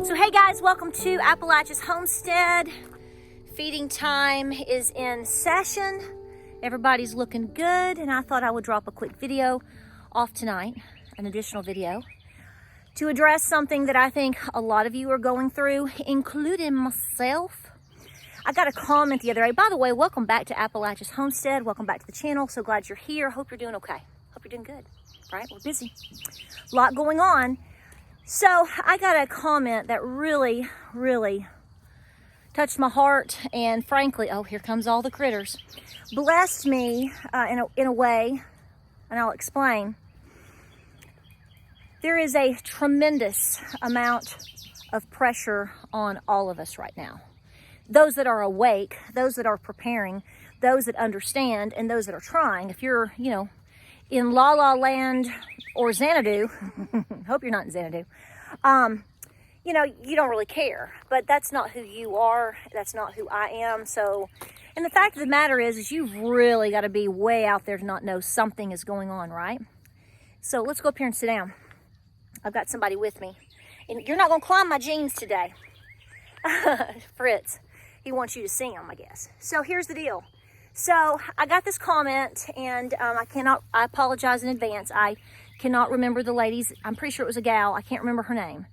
So hey guys, welcome to Appalachia's Homestead. Feeding time is in session. Everybody's looking good, and I thought I would drop a quick video off tonight, an additional video, to address something that I think a lot of you are going through, including myself. I got a comment the other day. By the way, welcome back to Appalachia's Homestead. Welcome back to the channel. So glad you're here. Hope you're doing okay. Hope you're doing good, right? We're busy. A lot going on. So I got a comment that really touched my heart, and frankly, oh, here comes all the critters, blessed me in a way, and I'll explain. There is a tremendous amount of pressure on all of us right now. Those that are awake, those that are preparing, those that understand, and those that are trying. If you're, in La La Land or Xanadu, hope you're not in Xanadu, you don't really care, but that's not who you are. That's not who I am. So, and the fact of the matter is you've really got to be way out there to not know something is going on, right? So let's go up here and sit down. I've got somebody with me, and you're not going to climb my jeans today. Fritz, he wants you to see him, I guess. So here's the deal. So I got this comment, and I apologize in advance. I cannot remember the lady's, I'm pretty sure it was a gal. I can't remember her name.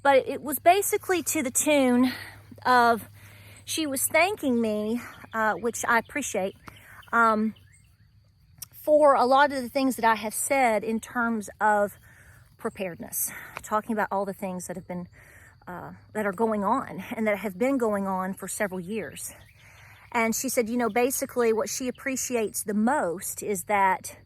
But it was basically to the tune of, she was thanking me, which I appreciate, for a lot of the things that I have said in terms of preparedness. Talking about all the things that have been, that are going on and that have been going on for several years. And she said, basically what she appreciates the most is that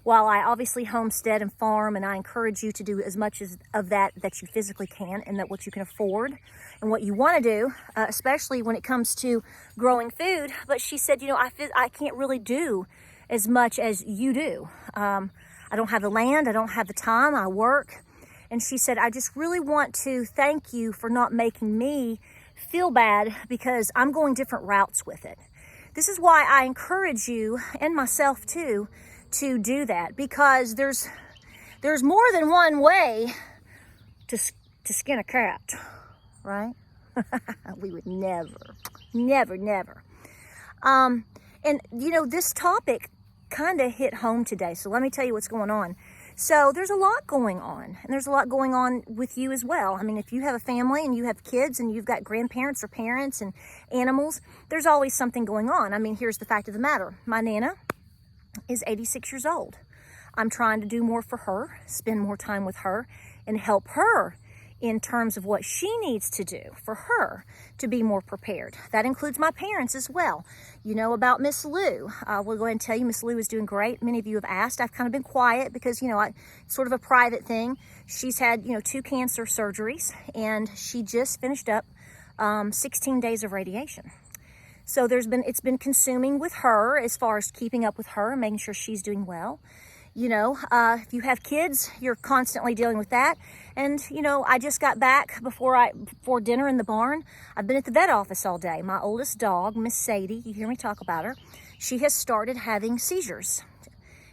while I obviously homestead and farm, and I encourage you to do as much of that you physically can, and that what you can afford and what you want to do, especially when it comes to growing food. But she said, I can't really do as much as you do. I don't have the land. I don't have the time. I work. And she said, I just really want to thank you for not making me feel bad, because I'm going different routes with it. This is why I encourage you, and myself too, to do that, because there's more than one way to skin a cat, right? We would never. And this topic kind of hit home today, so let me tell you what's going on. So there's a lot going on, and there's a lot going on with you as well. I mean, if you have a family and you have kids and you've got grandparents or parents and animals, there's always something going on. I mean, here's the fact of the matter. My Nana is 86 years old. I'm trying to do more for her, spend more time with her, and help her in terms of what she needs to do for her to be more prepared. That includes my parents as well. You know about Miss Lou. We'll go ahead and tell you Miss Lou is doing great. Many of you have asked. I've kind of been quiet because, it's sort of a private thing. She's had, 2 cancer surgeries, and she just finished up 16 days of radiation. So it's been consuming with her as far as keeping up with her and making sure she's doing well. If you have kids, you're constantly dealing with that. And, I just got back before dinner in the barn. I've been at the vet office all day. My oldest dog, Miss Sadie, you hear me talk about her, she has started having seizures.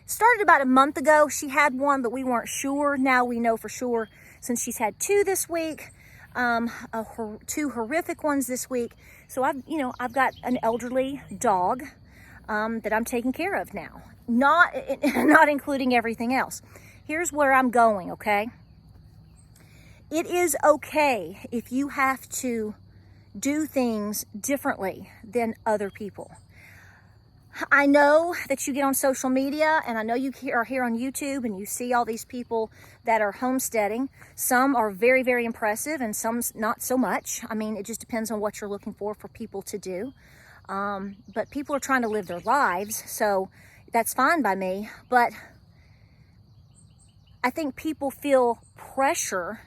Started about a month ago. She had one, but we weren't sure. Now we know for sure, since she's had 2 this week, 2 horrific ones this week. So I've got an elderly dog that I'm taking care of now. Not including everything else. Here's where I'm going, okay? It is okay if you have to do things differently than other people. I know that you get on social media, and I know you are here on YouTube, and you see all these people that are homesteading. Some are very, very impressive, and some not so much. I mean, it just depends on what you're looking for people to do. But people are trying to live their lives, so that's fine by me. But I think people feel pressure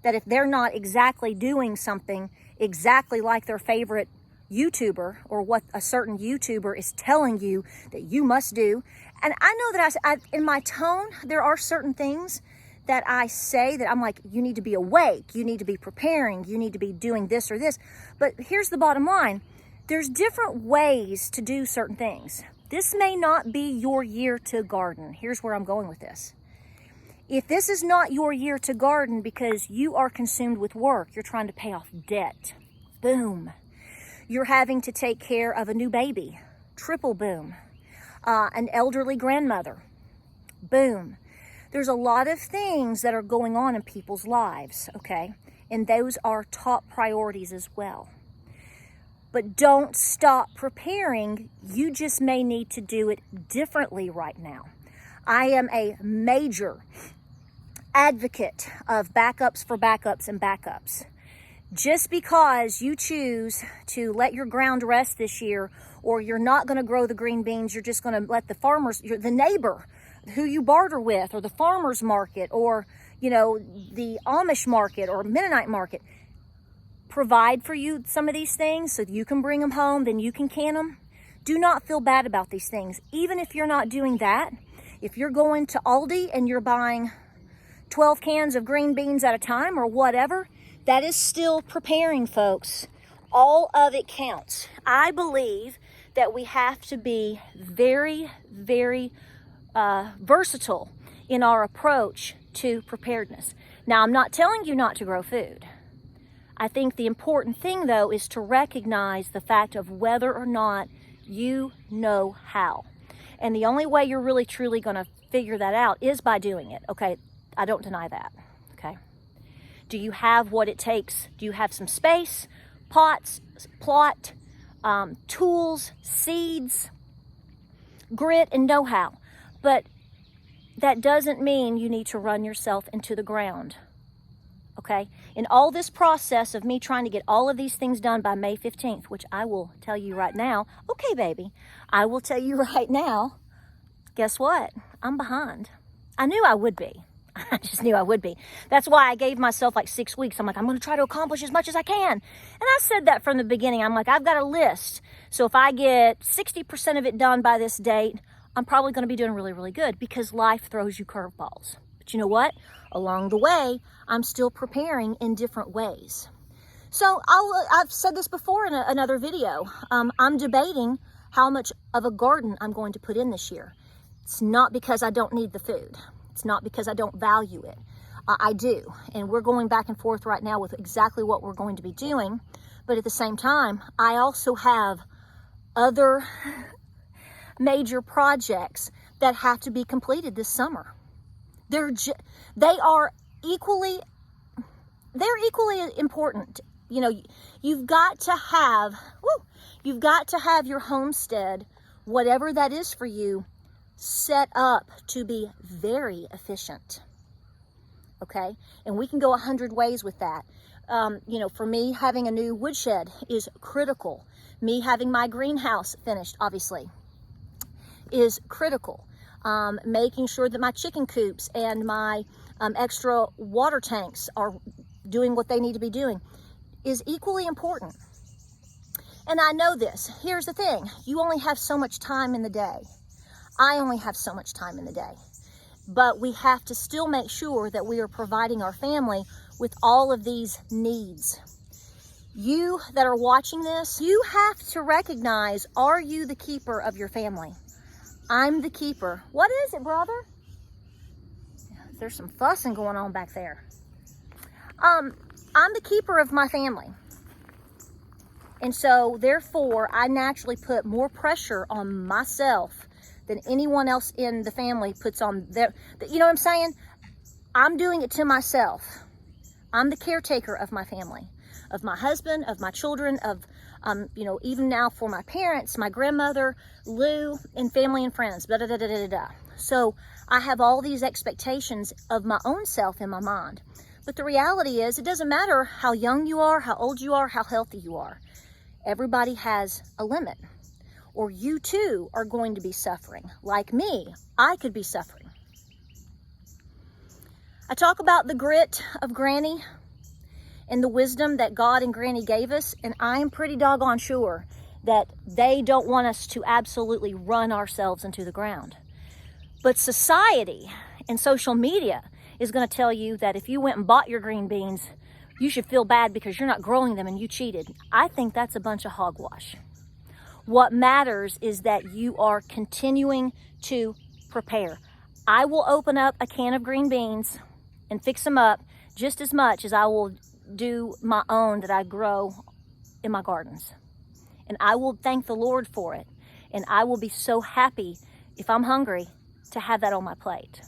that if they're not exactly doing something exactly like their favorite YouTuber, or what a certain YouTuber is telling you that you must do. And I know that in my tone, there are certain things that I say that I'm like, you need to be awake, you need to be preparing, you need to be doing this or this. But here's the bottom line. There's different ways to do certain things. This may not be your year to garden. Here's where I'm going with this. If this is not your year to garden because you are consumed with work, you're trying to pay off debt, boom. You're having to take care of a new baby, triple boom. An elderly grandmother, boom. There's a lot of things that are going on in people's lives, okay? And those are top priorities as well. But don't stop preparing. You just may need to do it differently right now. I am a major advocate of backups for backups and backups. Just because you choose to let your ground rest this year, or you're not going to grow the green beans, you're just going to let the farmers, the neighbor who you barter with, or the farmer's market, or, the Amish market or Mennonite market, provide for you some of these things so that you can bring them home, then you can can them. Do not feel bad about these things. Even if you're not doing that, if you're going to Aldi and you're buying 12 cans of green beans at a time or whatever, that is still preparing, folks. All of it counts. I believe that we have to be very, very versatile in our approach to preparedness. Now, I'm not telling you not to grow food. I think the important thing, though, is to recognize the fact of whether or not you know how. And the only way you're really, truly going to figure that out is by doing it, okay? I don't deny that, okay? Do you have what it takes? Do you have some space, pots, plot, tools, seeds, grit, and know-how? But that doesn't mean you need to run yourself into the ground, okay? In all this process of me trying to get all of these things done by May 15th, which I will tell you right now, okay, baby, I will tell you right now, guess what? I'm behind. I knew I would be. I just knew I would be. That's why I gave myself like 6 weeks. I'm like, I'm going to try to accomplish as much as I can. And I said that from the beginning. I'm like, I've got a list. So if I get 60% of it done by this date, I'm probably going to be doing really, really good, because life throws you curveballs. But you know what? Along the way, I'm still preparing in different ways. So I've said this before in another video. I'm debating how much of a garden I'm going to put in this year. It's not because I don't need the food. It's not because I don't value it. I do. And we're going back and forth right now with exactly what we're going to be doing. But at the same time, I also have other major projects that have to be completed this summer. They're equally important. You've got to have your homestead, whatever that is for you, set up to be very efficient. Okay? And we can go 100 ways with that. For me, having a new woodshed is critical. Me having my greenhouse finished, obviously, is critical. Making sure that my chicken coops and my extra water tanks are doing what they need to be doing is equally important. And I know this. Here's the thing. You only have so much time in the day. I only have so much time in the day. But we have to still make sure that we are providing our family with all of these needs. You that are watching this, you have to recognize, are you the keeper of your family? I'm the keeper. What is it, brother? There's some fussing going on back there. I'm the keeper of my family. And so, therefore, I naturally put more pressure on myself than anyone else in the family puts on their, you know what I'm saying? I'm doing it to myself. I'm the caretaker of my family, of my husband, of my children, of, even now for my parents, my grandmother, Lou, and family and friends, da da da da da da. So I have all these expectations of my own self in my mind. But the reality is, it doesn't matter how young you are, how old you are, how healthy you are. Everybody has a limit. Or you too are going to be suffering. Like me, I could be suffering. I talk about the grit of Granny and the wisdom that God and Granny gave us, and I'm pretty doggone sure that they don't want us to absolutely run ourselves into the ground. But society and social media is going to tell you that if you went and bought your green beans, you should feel bad because you're not growing them and you cheated. I think that's a bunch of hogwash. What matters is that you are continuing to prepare. I will open up a can of green beans and fix them up just as much as I will do my own that I grow in my gardens. And I will thank the Lord for it. And I will be so happy if I'm hungry to have that on my plate.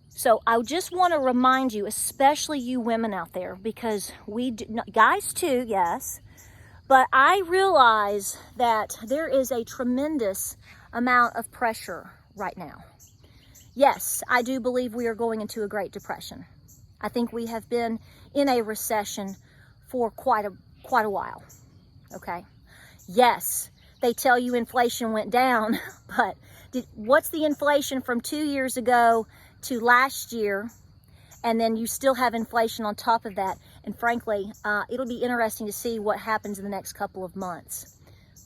So I just want to remind you, especially you women out there, because we do, guys too, yes, but I realize that there is a tremendous amount of pressure right now. Yes, I do believe we are going into a Great Depression. I think we have been in a recession for quite a while, okay? Yes, they tell you inflation went down, but what's the inflation from 2 years ago to last year? And then you still have inflation on top of that. And frankly, it'll be interesting to see what happens in the next couple of months.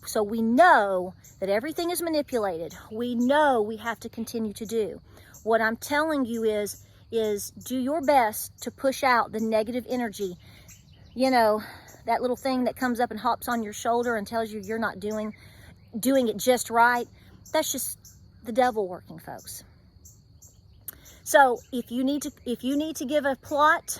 So we know that everything is manipulated. We know we have to continue to do. What I'm telling you is do your best to push out the negative energy. You know, that little thing that comes up and hops on your shoulder and tells you you're not doing it just right. That's just the devil working, folks. So if you need to give a plot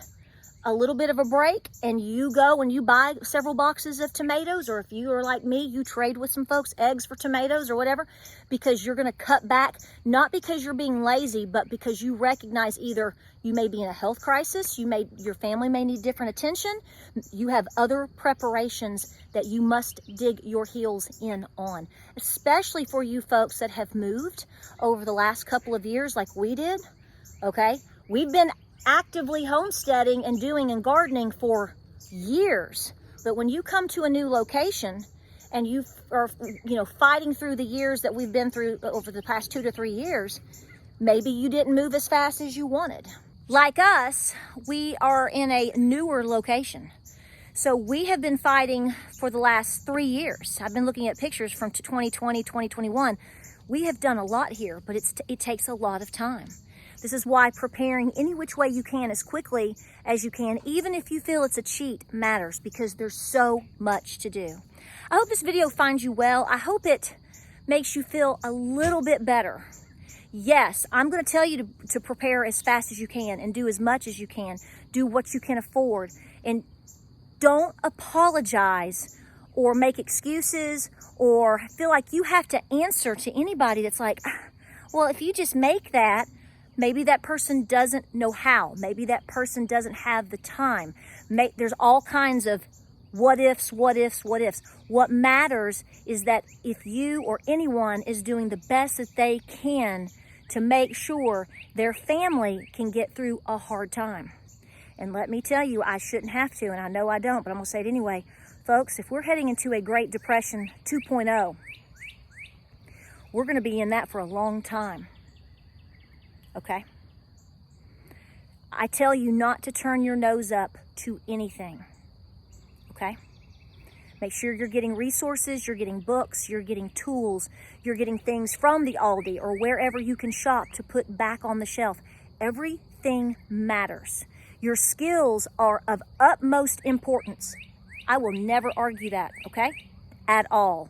a little bit of a break, and you go and you buy several boxes of tomatoes, or if you are like me, you trade with some folks eggs for tomatoes or whatever, because you're going to cut back, not because you're being lazy, but because you recognize either you may be in a health crisis, your family may need different attention, you have other preparations that you must dig your heels in on, especially for you folks that have moved over the last couple of years like we did. Okay, we've been actively homesteading and doing and gardening for years, but when you come to a new location and you are, fighting through the years that we've been through over the past 2 to 3 years, maybe you didn't move as fast as you wanted. Like us, we are in a newer location, so we have been fighting for the last 3 years. I've been looking at pictures from 2020, 2021. We have done a lot here, but it takes a lot of time. This is why preparing any which way you can as quickly as you can, even if you feel it's a cheat, matters, because there's so much to do. I hope this video finds you well. I hope it makes you feel a little bit better. Yes, I'm going to tell you to prepare as fast as you can and do as much as you can. Do what you can afford. And don't apologize or make excuses or feel like you have to answer to anybody that's like, well, if you just make that, maybe that person doesn't know how. Maybe that person doesn't have the time. There's all kinds of what ifs, what ifs, what ifs. What matters is that if you or anyone is doing the best that they can to make sure their family can get through a hard time. And let me tell you, I shouldn't have to, and I know I don't, but I'm going to say it anyway. Folks, if we're heading into a Great Depression 2.0, we're going to be in that for a long time. Okay? I tell you not to turn your nose up to anything. Okay? Make sure you're getting resources, you're getting books, you're getting tools, you're getting things from the Aldi or wherever you can shop to put back on the shelf. Everything matters. Your skills are of utmost importance. I will never argue that, okay? At all.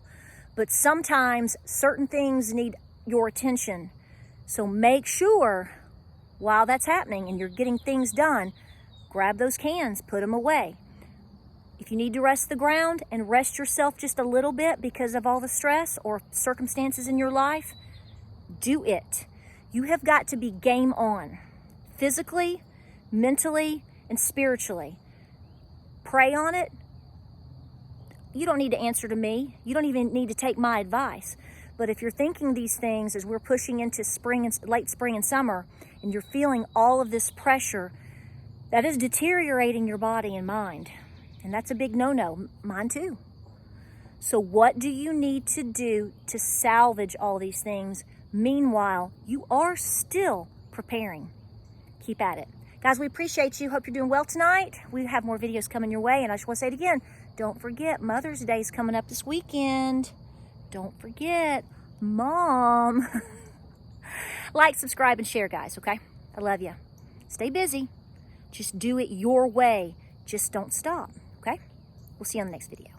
But sometimes certain things need your attention. So make sure while that's happening and you're getting things done, grab those cans, put them away. If you need to rest the ground and rest yourself just a little bit because of all the stress or circumstances in your life, do it. You have got to be game on, physically, mentally, and spiritually. Pray on it. You don't need to answer to me. You don't even need to take my advice. But if you're thinking these things as we're pushing into spring and late spring and summer, and you're feeling all of this pressure, that is deteriorating your body and mind. And that's a big no-no. Mine too. So what do you need to do to salvage all these things? Meanwhile, you are still preparing. Keep at it. Guys, we appreciate you. Hope you're doing well tonight. We have more videos coming your way. And I just want to say it again. Don't forget, Mother's Day is coming up this weekend. Don't forget, Mom. Like, subscribe, and share, guys, okay? I love you. Stay busy. Just do it your way. Just don't stop, okay? We'll see you on the next video.